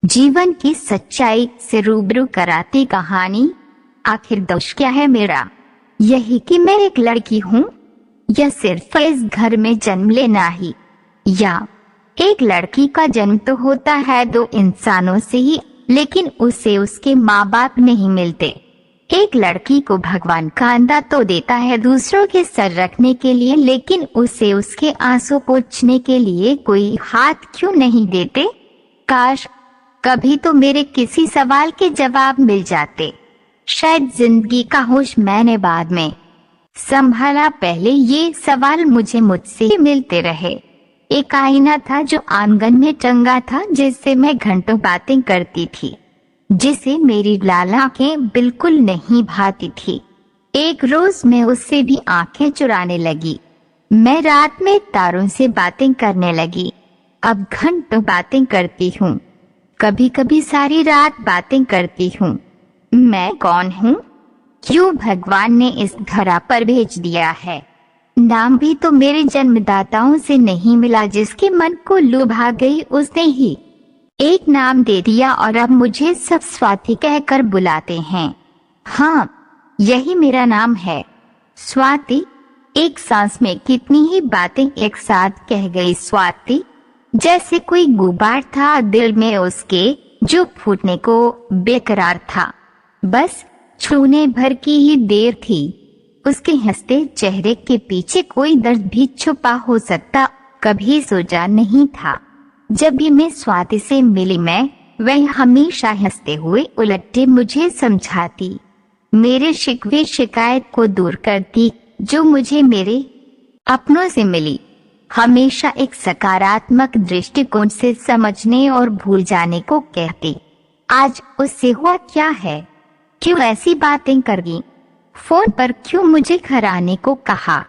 जीवन की सच्चाई से रूबरू कराती कहानी। आखिर दोष क्या है मेरा? यही कि मैं एक लड़की हूँ, या सिर्फ इस घर में जन्म लेना ही? या एक लड़की का जन्म तो होता है दो इंसानों से ही, लेकिन उसे उसके माँ बाप नहीं मिलते। एक लड़की को भगवान कंधा तो देता है दूसरों के सर रखने के लिए, लेकिन उसे उसके आंसू पोंछने के लिए कोई हाथ क्यों नहीं देते? काश कभी तो मेरे किसी सवाल के जवाब मिल जाते। शायद जिंदगी का होश मैंने बाद में संभाला, पहले ये सवाल मुझसे मिलते रहे। एक आईना था जो आंगन में टंगा था, जिससे मैं घंटों बातें करती थी, जिसे मेरी लाल आंखें बिल्कुल नहीं भाती थी। एक रोज मैं उससे भी आंखें चुराने लगी। मैं रात में तारों से बातें करने लगी। अब घंटों बातें करती हूँ, कभी कभी सारी रात बातें करती हूँ। मैं कौन हूँ? क्यों भगवान ने इस धरा पर भेज दिया है? नाम भी तो मेरे जन्मदाताओं से नहीं मिला, जिसके मन को लुभा गई उसने ही एक नाम दे दिया, और अब मुझे सब स्वाति कहकर बुलाते हैं। हाँ, यही मेरा नाम है, स्वाति। एक सांस में कितनी ही बातें एक साथ कह गई स्वाति, जैसे कोई गुबार था दिल में उसके, जो फूटने को बेकरार था। बस छूने भर की ही देर थी। उसके हंसते चेहरे के पीछे कोई दर्द भी छुपा हो सकता, कभी सोचा नहीं था। जब भी मैं स्वाति से मिली, वह हमेशा हंसते हुए उलटे मुझे समझाती, मेरे शिकवे शिकायत को दूर करती, जो मुझे मेरे अपनों से मिली। हमेशा एक सकारात्मक दृष्टिकोण से समझने और भूल जाने को कहती। आज उससे हुआ क्या है? क्यों ऐसी बातें कर गई? फोन पर क्यों मुझे घर आने को कहा?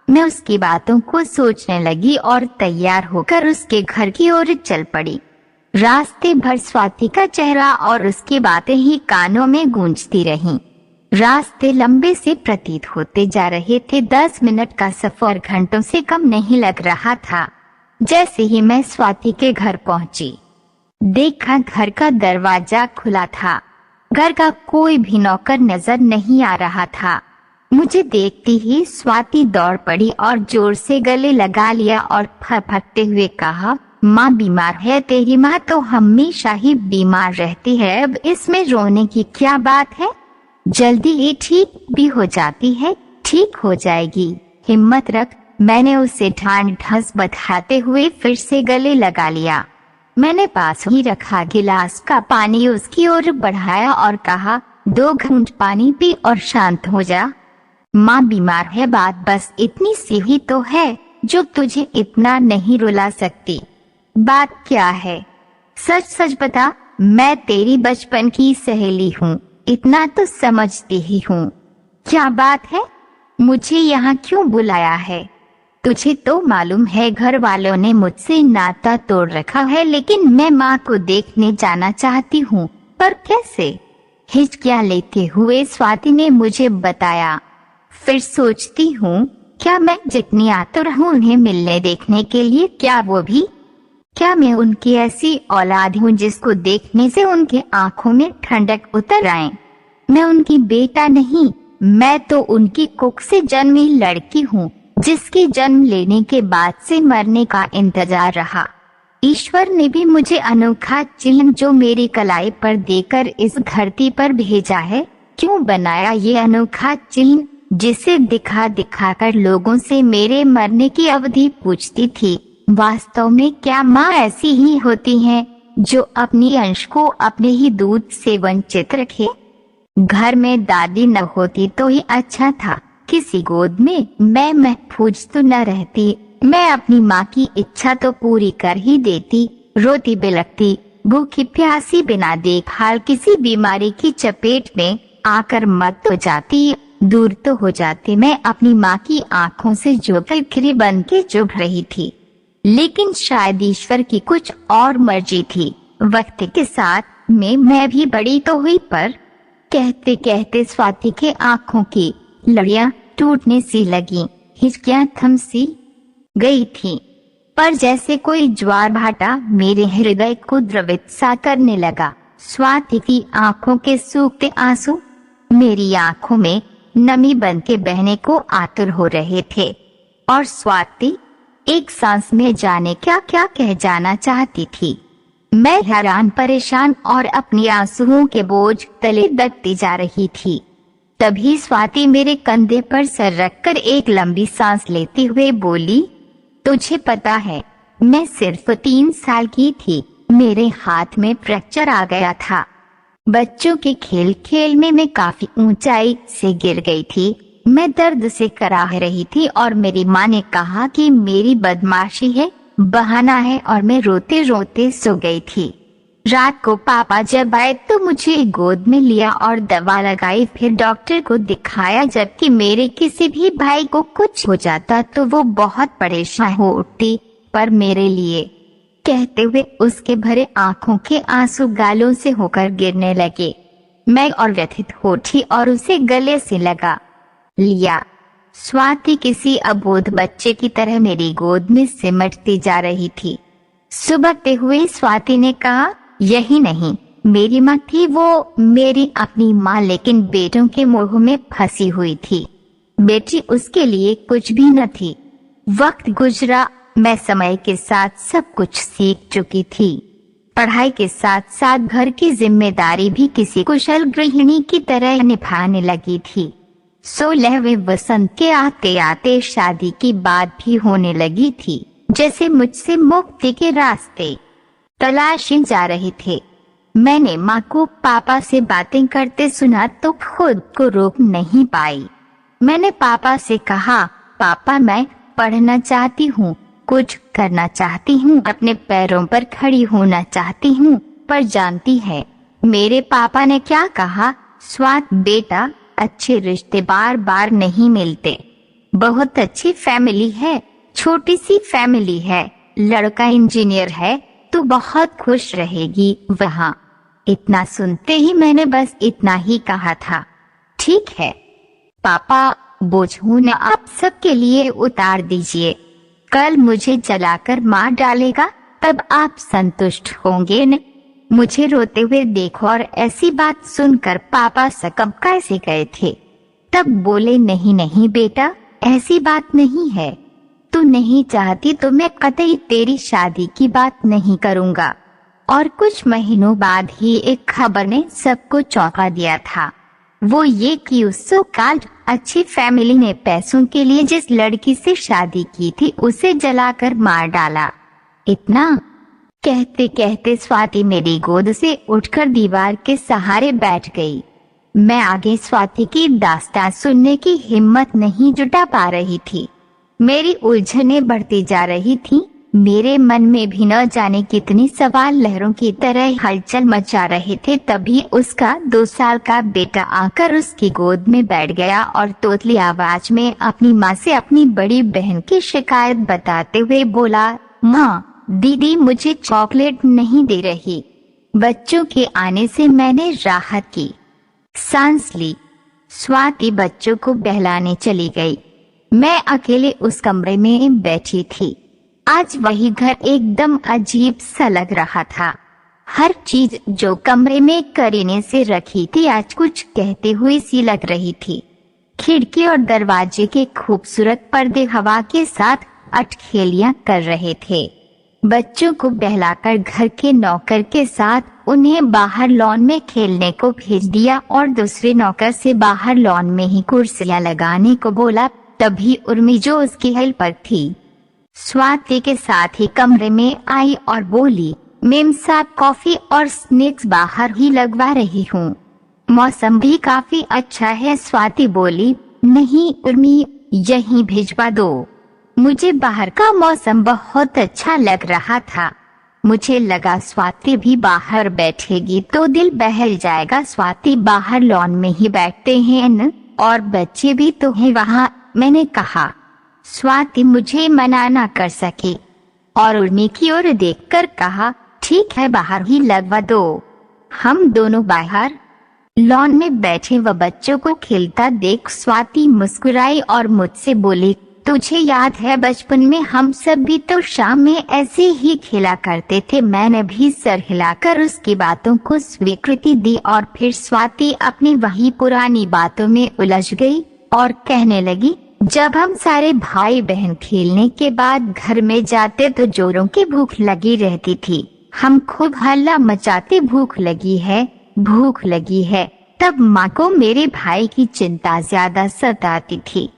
मैं उसकी बातों को सोचने लगी और तैयार होकर उसके घर की ओर चल पड़ी। रास्ते भर स्वाति का चेहरा और उसकी बातें ही कानों में गूंजती रहीं। रास्ते लंबे से प्रतीत होते जा रहे थे। 10 मिनट का सफर घंटों से कम नहीं लग रहा था। जैसे ही मैं स्वाति के घर पहुंची, देखा घर का दरवाजा खुला था। घर का कोई भी नौकर नजर नहीं आ रहा था। मुझे देखती ही स्वाति दौड़ पड़ी और जोर से गले लगा लिया और फटफटते हुए कहा, माँ बीमार है। तेरी माँ तो हमेशा ही बीमार रहती है, अब इसमें रोने की क्या बात है? जल्दी ही ठीक भी हो जाती है। ठीक हो जाएगी, हिम्मत रख। मैंने उसे ढांढस बधाते हुए फिर से गले लगा लिया। मैंने पास ही रखा गिलास का पानी उसकी ओर बढ़ाया और कहा, 2 घूंट पानी पी और शांत हो जा। माँ बीमार है, बात बस इतनी सी ही तो है जो तुझे इतना नहीं रुला सकती। बात क्या है? सच सच बता। मैं तेरी बचपन की सहेली हूँ, इतना तो समझती ही हूँ। क्या बात है? मुझे यहाँ क्यों बुलाया है? तुझे तो मालूम है घर वालों ने मुझसे नाता तोड़ रखा है, लेकिन मैं माँ को देखने जाना चाहती हूँ। पर कैसे? हिचकियाँ लेते हुए स्वाति ने मुझे बताया। फिर सोचती हूँ, क्या मैं जितनी आतुर हूँ उन्हें मिलने देखने के लिए, क्या वो भी? क्या मैं उनकी ऐसी औलाद हूँ जिसको देखने से उनके आंखों में ठंडक उतर आए? मैं उनकी बेटा नहीं, मैं तो उनकी कुख से जन्मी लड़की हूँ, जिसके जन्म लेने के बाद से मरने का इंतजार रहा। ईश्वर ने भी मुझे अनोखा चिन्ह जो मेरी कलाई पर देकर इस धरती पर भेजा है। क्यों बनाया ये अनोखा चिन्ह, जिसे दिखा दिखा कर लोगों से मेरे मरने की अवधि पूछती थी? वास्तव में क्या माँ ऐसी ही होती हैं, जो अपनी अंश को अपने ही दूध से वंचित रखे? घर में दादी न होती तो ही अच्छा था, किसी गोद में मैं महफूज तो न रहती। मैं अपनी माँ की इच्छा तो पूरी कर ही देती। रोती बिलखती, भूखी प्यासी, बिना देखभाल किसी बीमारी की चपेट में आकर मत तो जाती, दूर तो हो जाती। मैं अपनी माँ की आंखों से जो खिरी बन के चुभ रही थी, लेकिन शायद ईश्वर की कुछ और मर्जी थी। वक्त के साथ मैं भी बड़ी तो हुई, पर कहते कहते स्वाति के आंखों की लड़ियां टूटने सी लगी, हिचकियां थम सी गई थी। पर जैसे कोई ज्वार भाटा मेरे हृदय को द्रवित सा करने लगा। स्वाति की आंखों के सूखते आंसू मेरी आंखों में नमी बन के बहने को आतुर हो रहे थे, और स्वाति एक सांस में जाने क्या क्या कह जाना चाहती थी। मैं हैरान परेशान और अपनी आंसुओं के बोझ तले दबती जा रही थी। तभी स्वाति मेरे कंधे पर सर रखकर एक लंबी सांस लेते हुए बोली, तुझे पता है, मैं सिर्फ 3 साल की थी, मेरे हाथ में फ्रैक्चर आ गया था। बच्चों के खेल खेल में मैं काफी ऊंचाई से गिर गई थी। मैं दर्द से कराह रही थी और मेरी माँ ने कहा कि मेरी बदमाशी है, बहाना है, और मैं रोते रोते सो गई थी। रात को पापा जब आए तो मुझे गोद में लिया और दवा लगाई, फिर डॉक्टर को दिखाया। जबकि मेरे किसी भी भाई को कुछ हो जाता तो वो बहुत परेशान हो उठती, पर मेरे लिए, कहते हुए उसके भरे आंखों के आंसू गालों से होकर गिरने लगे। मैं और व्यथित हो उठी और उसे गले से लगा लिया। स्वाति किसी अबोध बच्चे की तरह मेरी गोद में सिमटती जा रही थी। सुबहते हुए स्वाति ने कहा, यही नहीं, मेरी माँ थी वो मेरी अपनी माँ, लेकिन बेटों के मोह में फंसी हुई थी। बेटी उसके लिए कुछ भी न थी। वक्त गुजरा, मैं समय के साथ सब कुछ सीख चुकी थी। पढ़ाई के साथ साथ घर की जिम्मेदारी भी किसी कुशल गृहिणी की तरह निभाने लगी थी। 16वें वसंत के आते आते शादी की बात भी होने लगी थी। जैसे मुझसे मुक्ति के रास्ते तलाशे जा रहे थे। मैंने माँ को पापा से बातें करते सुना तो खुद को रोक नहीं पाई। मैंने पापा से कहा, पापा मैं पढ़ना चाहती हूँ, कुछ करना चाहती हूँ, अपने पैरों पर खड़ी होना चाहती हूँ। पर जानती है मेरे पापा ने क्या कहा? स्वात बेटा, अच्छे रिश्ते बार बार नहीं मिलते। बहुत अच्छी फैमिली है, छोटी सी फैमिली है, लड़का इंजीनियर है, तू बहुत खुश रहेगी वहाँ। इतना सुनते ही मैंने बस इतना ही कहा था। ठीक है पापा, बोझ हूँ न आप सबके लिए उतार दीजिए। कल मुझे जलाकर मार डालेगा, तब आप संतुष्ट होंगे न? मुझे रोते हुए देखो। और ऐसी बात सुनकर पापा सकम कैसे गए थे। तब बोले, नहीं नहीं बेटा, ऐसी बात नहीं है। तू नहीं चाहती तो मैं कतई तेरी शादी की बात नहीं करूँगा। और कुछ महीनों बाद ही एक खबर ने सबको चौंका दिया था। वो ये कि उस काल अच्छी फैमिली ने पैसों के लिए जिस लड़की से शादी की थी उसे जलाकर मार डाला। इतना कहते कहते स्वाति मेरी गोद से उठकर दीवार के सहारे बैठ गई। मैं आगे स्वाति की दास्तान सुनने की हिम्मत नहीं जुटा पा रही थी। मेरी उलझनें बढ़ती जा रही थी। मेरे मन में भी न जाने कितनी सवाल लहरों की तरह हलचल मचा रहे थे। तभी उसका 2 साल का बेटा आकर उसकी गोद में बैठ गया और तोतली आवाज में अपनी माँ से अपनी बड़ी बहन की शिकायत बताते हुए बोला, माँ, दीदी मुझे चॉकलेट नहीं दे रही। बच्चों के आने से मैंने राहत की सांस ली। स्वाति बच्चों को बहलाने चली गई। मैं अकेले उस कमरे में बैठी थी। आज वही घर एकदम अजीब सा लग रहा था। हर चीज जो कमरे में करीने से रखी थी आज कुछ कहते हुए सी लग रही थी। खिड़की और दरवाजे के खूबसूरत पर्दे हवा के साथ अटखेलियां कर रहे थे। बच्चों को बहलाकर घर के नौकर के साथ उन्हें बाहर लॉन में खेलने को भेज दिया और दूसरे नौकर से बाहर लॉन में ही कुर्सियां लगाने को बोला। तभी उर्मी जो उसकी हेल्पर थी स्वाति के साथ ही कमरे में आई और बोली, मेम साहब कॉफी और स्नैक्स बाहर ही लगवा रही हूँ। मौसम भी काफी अच्छा है। स्वाति बोली, नहीं उर्मी, यहीं भिजवा दो। मुझे बाहर का मौसम बहुत अच्छा लग रहा था। मुझे लगा स्वाति भी बाहर बैठेगी तो दिल बहल जाएगा। स्वाति बाहर लॉन में ही बैठते हैं न, और बच्चे भी तो हैं वहाँ, मैंने कहा। स्वाति मुझे मना ना कर सकी और उर्मी की ओर देखकर कहा, ठीक है बाहर ही लगवा दो। हम दोनों बाहर लॉन में बैठे व बच्चों को खेलता देख स्वाति मुस्कुराई और मुझसे बोली, तुझे याद है बचपन में हम सब भी तो शाम में ऐसे ही खेला करते थे। मैंने भी सर हिलाकर उसकी बातों को स्वीकृति दी और फिर स्वाति अपनी वही पुरानी बातों में उलझ गई और कहने लगी, जब हम सारे भाई बहन खेलने के बाद घर में जाते तो जोरों की भूख लगी रहती थी। हम खूब हल्ला मचाते, भूख लगी है, भूख लगी है। तब माँ को मेरे भाई की चिंता ज्यादा सताती थी।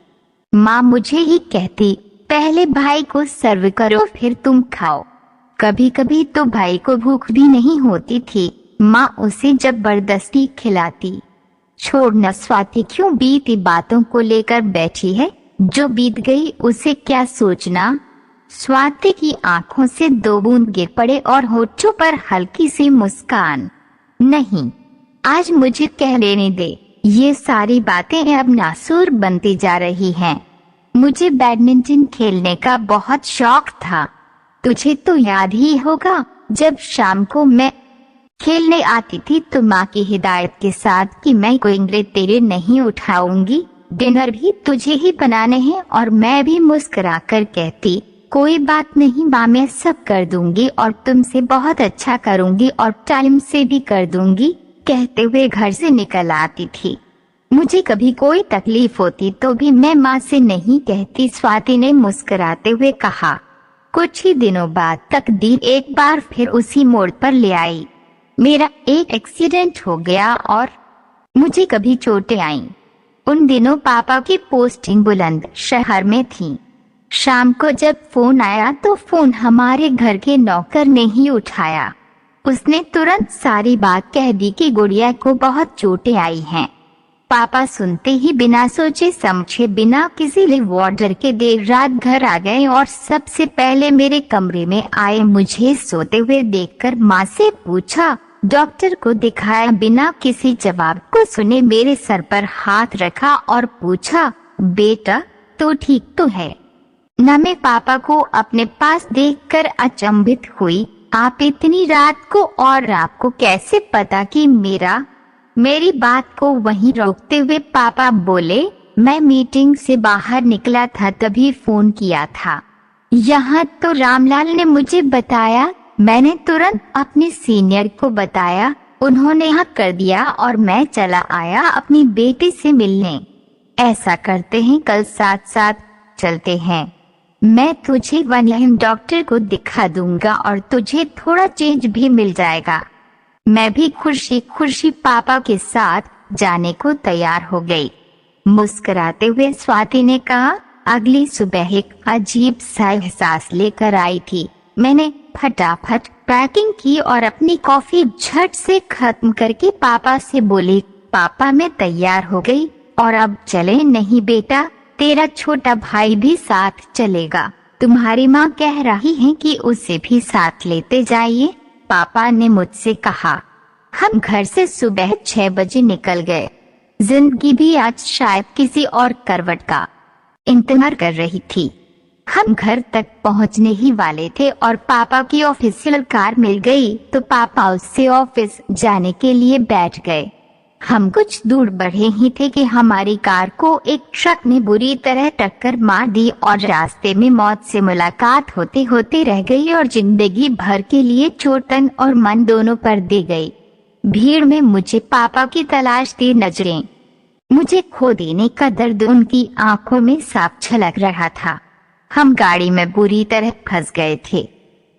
माँ मुझे ही कहती, पहले भाई को सर्व करो फिर तुम खाओ। कभी कभी तो भाई को भूख भी नहीं होती थी, माँ उसे जबरदस्ती खिलाती। छोड़ न स्वाति, क्यों बीती बातों को लेकर बैठी है, जो बीत गई उसे क्या सोचना। स्वाति की आंखों से 2 बूंद गिर पड़े और होठों पर हल्की सी मुस्कान। नहीं, आज मुझे कह लेने दे, ये सारी बातें अब नासूर बनती जा रही हैं। मुझे बैडमिंटन खेलने का बहुत शौक था। तुझे तो याद ही होगा, जब शाम को मैं खेलने आती थी तो माँ की हिदायत के साथ कि मैं कोई इंग्लिश तेरे नहीं उठाऊंगी, डिनर भी तुझे ही बनाने हैं, और मैं भी मुस्कुराकर कहती, कोई बात नहीं माँ, मैं सब कर दूंगी और तुमसे बहुत अच्छा करूंगी और टाइम से भी कर दूंगी। कहते हुए घर से निकल आती थी। मुझे कभी कोई तकलीफ होती तो भी मैं माँ से नहीं कहती, स्वाति ने मुस्कुराते हुए कहा। कुछ ही दिनों बाद तकदीर एक बार फिर उसी मोड़ पर ले आई। मेरा एक एक्सीडेंट हो गया और मुझे कभी चोटें आईं। उन दिनों पापा की पोस्टिंग बुलंद शहर में थी। शाम को जब फोन आया तो फोन हमारे घर के नौकर ने ही उठाया। उसने तुरंत सारी बात कह दी कि गुड़िया को बहुत चोटें आई हैं। पापा सुनते ही बिना सोचे समझे, बिना किसी लिव ऑर्डर के देर रात घर आ गए और सबसे पहले मेरे कमरे में आए। मुझे सोते हुए देखकर माँ से पूछा, डॉक्टर को दिखाया। बिना किसी जवाब को सुने मेरे सर पर हाथ रखा और पूछा, बेटा तो ठीक तो है ना। मैं पापा को अपने पास देखकर अचंभित हुई। आप इतनी रात को, और आपको कैसे पता कि मेरी बात को वहीं रोकते हुए पापा बोले, मैं मीटिंग से बाहर निकला था तभी फोन किया था। यहाँ तो रामलाल ने मुझे बताया। मैंने तुरंत अपने सीनियर को बताया, उन्होंने हाँ कर दिया और मैं चला आया अपनी बेटी से मिलने। ऐसा करते हैं, कल साथ साथ चलते हैं। मैं तुझे वनलाइन डॉक्टर को दिखा दूंगा और तुझे थोड़ा चेंज भी मिल जाएगा। मैं भी खुशी खुशी पापा के साथ जाने को तैयार हो गई। मुस्कुराते हुए स्वाति ने कहा, अगली सुबह एक अजीब सा एहसास लेकर आई थी। मैंने फटाफट पैकिंग की और अपनी कॉफी झट से खत्म करके पापा से बोली, पापा मैं तैयार हो गई और अब चले। नहीं बेटा, तेरा छोटा भाई भी साथ चलेगा। तुम्हारी माँ कह रही है कि उसे भी साथ लेते जाइए, पापा ने मुझसे कहा। हम घर से सुबह 6 बजे निकल गए। जिंदगी भी आज शायद किसी और करवट का इंतजार कर रही थी। हम घर तक पहुंचने ही वाले थे और पापा की ऑफिशियल कार मिल गई तो पापा उससे ऑफिस जाने के लिए बैठ गए। हम कुछ दूर बढ़े ही थे कि हमारी कार को एक ट्रक ने बुरी तरह टक्कर मार दी और रास्ते में मौत से मुलाकात होते होते रह गई और जिंदगी भर के लिए चोटन और मन दोनों पर दे गई। भीड़ में मुझे पापा की तलाश थी। नजरें मुझे खो देने का दर्द उनकी आंखों में साफ झलक रहा था। हम गाड़ी में बुरी तरह फंस गए थे।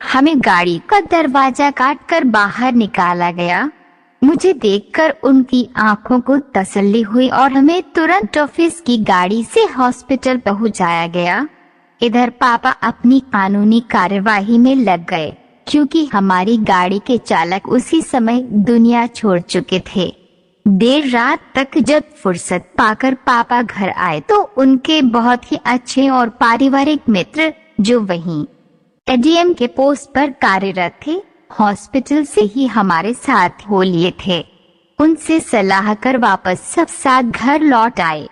हमें गाड़ी का दरवाजा काटकर बाहर निकाला गया। मुझे देखकर उनकी आंखों को तसल्ली हुई और हमें तुरंत ऑफिस की गाड़ी से हॉस्पिटल पहुंचाया गया। इधर पापा अपनी कानूनी कार्यवाही में लग गए क्योंकि हमारी गाड़ी के चालक उसी समय दुनिया छोड़ चुके थे। देर रात तक जब फुर्सत पाकर पापा घर आए तो उनके बहुत ही अच्छे और पारिवारिक मित्र जो वहीं एडीएम के पोस्ट पर कार्यरत थे, हॉस्पिटल से ही हमारे साथ हो लिए थे। उनसे सलाह कर वापस सब साथ घर लौट आए।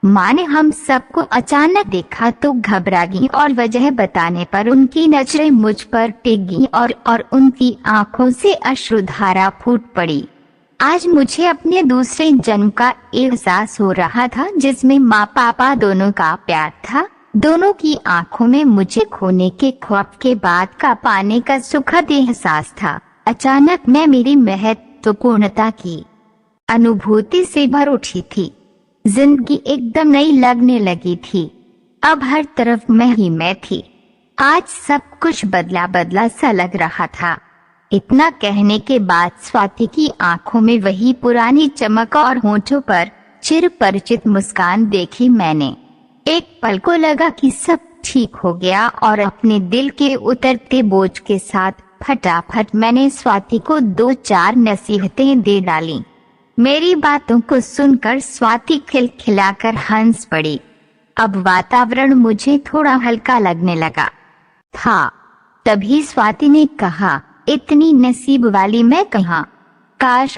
माँ ने हम सबको अचानक देखा तो घबरा गई और वजह बताने पर उनकी नजरें मुझ पर टिक गईं और उनकी आंखों से अश्रुधारा फूट पड़ी। आज मुझे अपने दूसरे जन्म का एहसास हो रहा था जिसमें माँ पापा दोनों का प्यार था। दोनों की आंखों में मुझे खोने के ख्वाब के बाद का पाने का सुखद एहसास था। अचानक मैं मेरी महत्वपूर्णता की अनुभूति से भर उठी थी। जिंदगी एकदम नई लगने लगी थी। अब हर तरफ मैं ही मैं थी। आज सब कुछ बदला बदला सा लग रहा था। इतना कहने के बाद स्वाति की आंखों में वही पुरानी चमक और होठों पर चिर परिचित मुस्कान देखी मैंने। एक पल को लगा कि सब ठीक हो गया और अपने दिल के उतरते बोझ के साथ फटाफट मैंने स्वाति को 2-4 नसीहतें दे डाली। मेरी बातों को सुनकर स्वाति खिलखिलाकर हंस पड़ी। अब वातावरण मुझे थोड़ा हल्का लगने लगा था। तभी स्वाति ने कहा, इतनी नसीब वाली मैं कहाँ। काश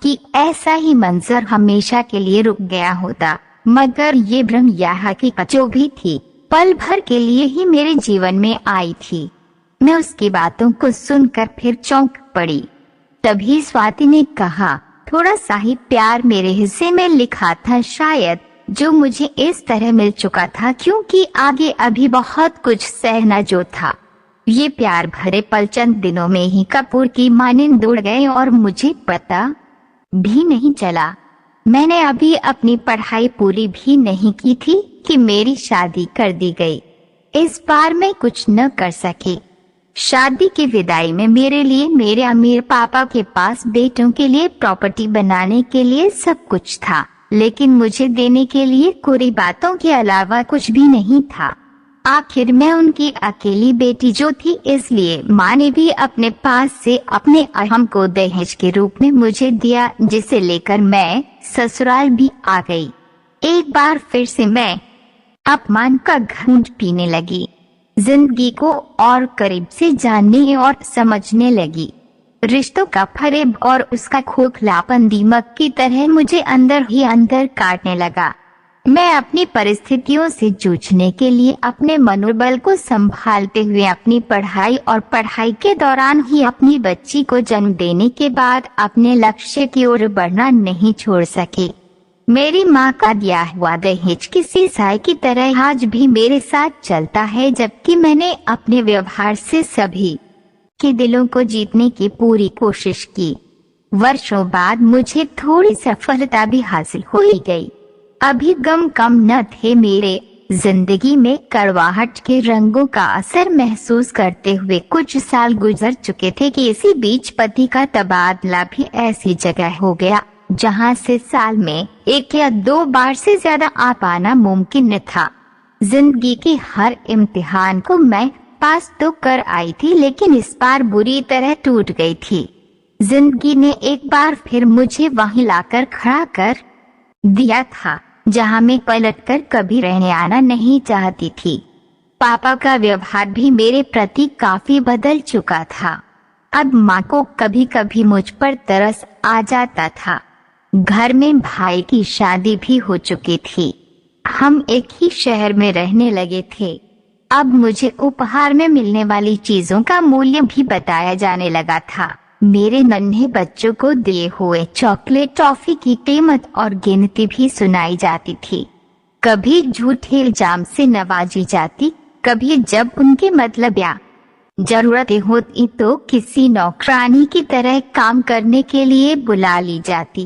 कि ऐसा ही मंजर हमेशा के लिए रुक गया होता, मगर ये भ्रम या हकीकत जो भी थी पल भर के लिए ही मेरे जीवन में आई थी। मैं उसकी बातों को सुनकर फिर चौंक पड़ी। तभी स्वाति ने कहा, थोड़ा सा ही प्यार मेरे हिस्से में लिखा था शायद, जो मुझे इस तरह मिल चुका था, क्योंकि आगे अभी बहुत कुछ सहना जो था। ये प्यार भरे पल चंद दिनों में ही कपूर की मानिंद उड़ गए और मुझे पता भी नहीं चला। मैंने अभी अपनी पढ़ाई पूरी भी नहीं की थी कि मेरी शादी कर दी गई। इस बार मैं कुछ न कर सकी। शादी की विदाई में मेरे लिए मेरे अमीर पापा के पास बेटों के लिए प्रॉपर्टी बनाने के लिए सब कुछ था, लेकिन मुझे देने के लिए कोरी बातों के अलावा कुछ भी नहीं था। आखिर मैं उनकी अकेली बेटी जो थी, इसलिए माँ ने भी अपने पास से अपने अहम को दहेज के रूप में मुझे दिया, जिसे लेकर मैं ससुराल भी आ गई। एक बार फिर से मैं अपमान का घूंट पीने लगी। जिंदगी को और करीब से जानने और समझने लगी। रिश्तों का फरेब और उसका खोखलापन दीमक की तरह मुझे अंदर ही अंदर काटने लगा। मैं अपनी परिस्थितियों से जूझने के लिए अपने मनोबल को संभालते हुए अपनी पढ़ाई और पढ़ाई के दौरान ही अपनी बच्ची को जन्म देने के बाद अपने लक्ष्य की ओर बढ़ना नहीं छोड़ सकी। मेरी माँ का दिया हुआ दहेज किसी साय की तरह आज भी मेरे साथ चलता है, जबकि मैंने अपने व्यवहार से सभी के दिलों को जीतने की पूरी कोशिश की। वर्षों बाद मुझे थोड़ी सफलता भी हासिल हो ही गई। अभी गम कम न थे मेरे। जिंदगी में कड़वाहट के रंगों का असर महसूस करते हुए कुछ साल गुजर चुके थे कि इसी बीच पति का तबादला भी ऐसी जगह हो गया जहां से साल में 1 या 2 बार से ज्यादा आ पाना मुमकिन न था। जिंदगी के हर इम्तिहान को मैं पास तो कर आई थी, लेकिन इस बार बुरी तरह टूट गई थी। जिंदगी ने एक बार फिर मुझे वहीं लाकर खड़ा कर दिया था जहां मैं पलटकर कभी रहने आना नहीं चाहती थी। पापा का व्यवहार भी मेरे प्रति काफी बदल चुका था। अब माँ को कभी कभी मुझ पर तरस आ जाता था। घर में भाई की शादी भी हो चुकी थी। हम एक ही शहर में रहने लगे थे। अब मुझे उपहार में मिलने वाली चीजों का मूल्य भी बताया जाने लगा था। मेरे नन्हे बच्चों को दिए हुए चॉकलेट टॉफी की कीमत और गिनती भी सुनाई जाती थी। कभी झूठे इल्जाम से नवाजी जाती, कभी जब उनके मतलब या जरूरतें होती तो किसी नौकरानी की तरह काम करने के लिए बुला ली जाती।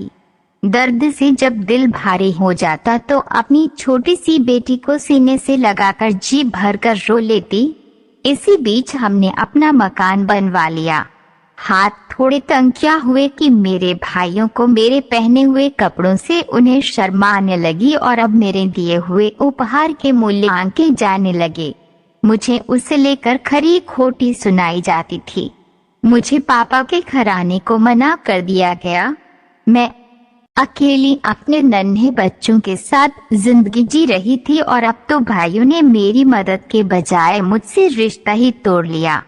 दर्द से जब दिल भारी हो जाता तो अपनी छोटी सी बेटी को सीने से लगाकर जी भरकर रो लेती। इसी बीच हमने अपना मकान बनवा लिया। हाथ थोड़े तंग क्या हुए कि मेरे भाइयों को मेरे पहने हुए कपड़ों से उन्हें शर्म आने लगी और अब मेरे दिए हुए उपहार के मूल्य आंके जाने लगे। मुझे उसे लेकर खरी खोटी सुनाई जाती थी। मुझे पापा के घराने को मना कर दिया गया। मैं अकेली अपने नन्हे बच्चों के साथ जिंदगी जी रही थी और अब तो भाइयों ने मेरी मदद के बजाय मुझसे रिश्ता ही तोड़ लिया।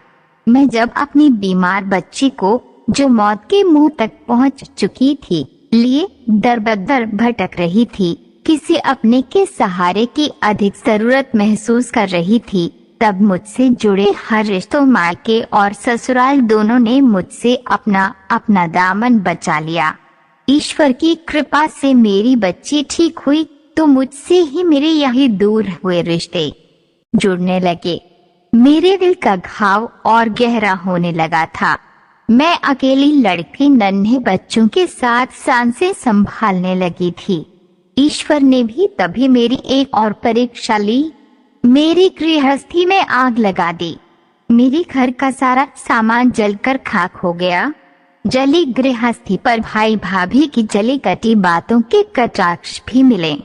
मैं जब अपनी बीमार बच्ची को, जो मौत के मुंह तक पहुंच चुकी थी, लिए दर-बदर भटक रही थी, किसी अपने के सहारे की अधिक जरूरत महसूस कर रही थी, तब मुझसे जुड़े हर रिश्तों, मायके और ससुराल दोनों ने मुझसे अपना दामन बचा लिया। ईश्वर की कृपा से मेरी बच्ची ठीक हुई तो मुझसे ही मेरे यही दूर हुए रिश्ते जुड़ने लगे। मेरे दिल का घाव और गहरा होने लगा था। मैं अकेली लड़की नन्हे बच्चों के साथ सांसें संभालने लगी थी। ईश्वर ने भी तभी मेरी एक और परीक्षा ली। मेरी गृहस्थी में आग लगा दी। मेरे घर का सारा सामान जलकर खाक हो गया। जली गृहस्थी पर भाई भाभी की जली कटी बातों के कटाक्ष भी मिले।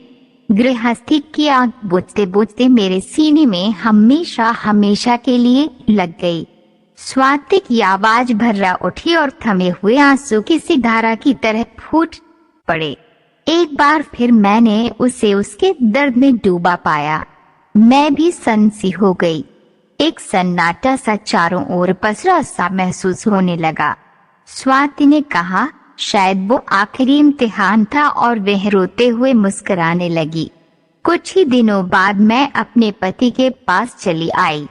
गृहस्थी की आग बुझते बुझते मेरे सीने में हमेशा हमेशा के लिए लग गई। स्वाति की आवाज भर्रा उठी और थमे हुए आंसू किसी धारा की तरह फूट पड़े। एक बार फिर मैंने उसे उसके दर्द में डूबा पाया। मैं भी सन्सी हो गई। एक सन्नाटा सा चारों ओर पसरा सा महसूस होने लगा। स्वाति ने कहा, शायद वो आखिरी इम्तिहान था, और वह रोते हुए मुस्कुराने लगी। कुछ ही दिनों बाद मैं अपने पति के पास चली आई।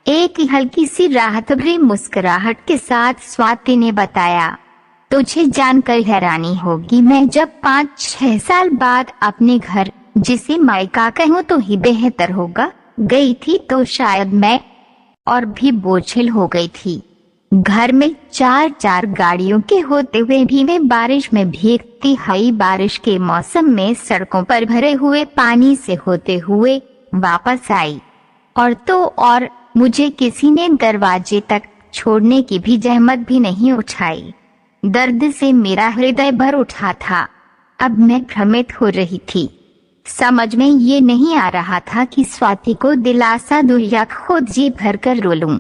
एक हल्की सी राहत भरी मुस्कुराहट के साथ स्वाति ने बताया, तुझे जानकर हैरानी होगी, मैं जब 5-6 साल बाद अपने घर, जिसे मायका कहूँ तो ही बेहतर होगा, गई थी तो शायद मैं और भी बोझिल हो गई थी। घर में 4-4 गाड़ियों के होते हुए भी मैं बारिश में भीगती हुई, बारिश के मौसम में सड़कों पर भरे हुए पानी से होते हुए वापस आई। और तो और मुझे किसी ने दरवाजे तक छोड़ने की भी जहमत भी नहीं उठाई। दर्द से मेरा हृदय भर उठा था। अब मैं भ्रमित हो रही थी। समझ में ये नहीं आ रहा था कि स्वाति को दिलासा दूं या खुद जी भरकर रो लूं।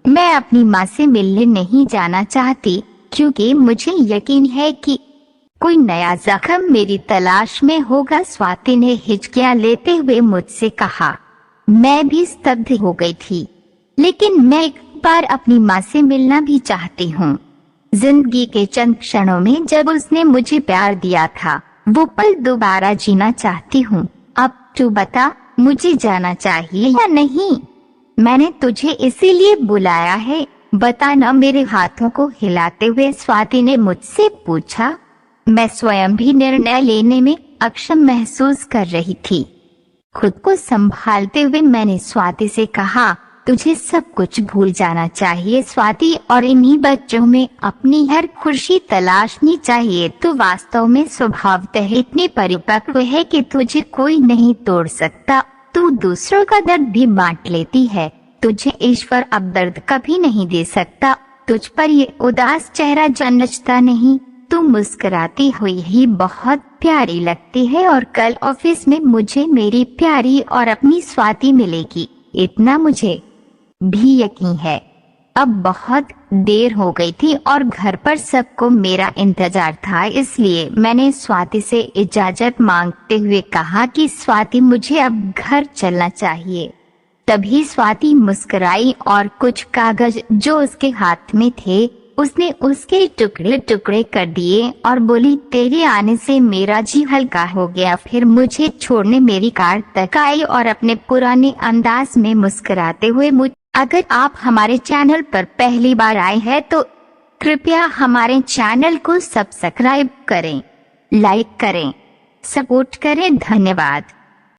मैं अपनी माँ से मिलने नहीं जाना चाहती, क्योंकि मुझे यकीन है कि कोई नया जख्म मेरी तलाश में होगा। स्वाति ने हिचकियां लेते हुए मुझसे कहा। मैं भी स्तब्ध हो गई थी, लेकिन मैं एक बार अपनी माँ से मिलना भी चाहती हूँ। जिंदगी के चंद क्षणों में जब उसने मुझे प्यार दिया था, वो पल दोबारा जीना चाहती हूँ। अब तू बता, मुझे जाना चाहिए या नहीं? मैंने तुझे इसीलिए बुलाया है, बता ना। मेरे हाथों को हिलाते हुए स्वाति ने मुझसे पूछा। मैं स्वयं भी निर्णय लेने में अक्षम महसूस कर रही थी। खुद को संभालते हुए मैंने स्वाति से कहा, तुझे सब कुछ भूल जाना चाहिए स्वाति, और इन्हीं बच्चों में अपनी हर खुशी तलाशनी चाहिए। तो वास्तव में स्वभावतः इतनी परिपक्व है कि तुझे कोई नहीं तोड़ सकता। तू दूसरों का दर्द भी बांट लेती है। तुझे ईश्वर अब दर्द कभी नहीं दे सकता। तुझ पर ये उदास चेहरा जन्नचता नहीं। तू मुस्कुराती हुई ही बहुत प्यारी लगती है, और कल ऑफिस में मुझे मेरी प्यारी और अपनी स्वाति मिलेगी, इतना मुझे भी यकीन है। अब बहुत देर हो गई थी और घर पर सबको मेरा इंतजार था, इसलिए मैंने स्वाति से इजाजत मांगते हुए कहा कि स्वाति, मुझे अब घर चलना चाहिए। तभी स्वाति मुस्कुराई और कुछ कागज जो उसके हाथ में थे उसने उसके टुकड़े टुकड़े कर दिए और बोली, तेरे आने से मेरा जी हल्का हो गया। फिर मुझे छोड़ने मेरी कार तक आई और अपने पुराने अंदाज में मुस्कुराते हुए अगर आप हमारे चैनल पर पहली बार आए हैं तो कृपया हमारे चैनल को सब्सक्राइब करें, लाइक करें, सपोर्ट करें। धन्यवाद।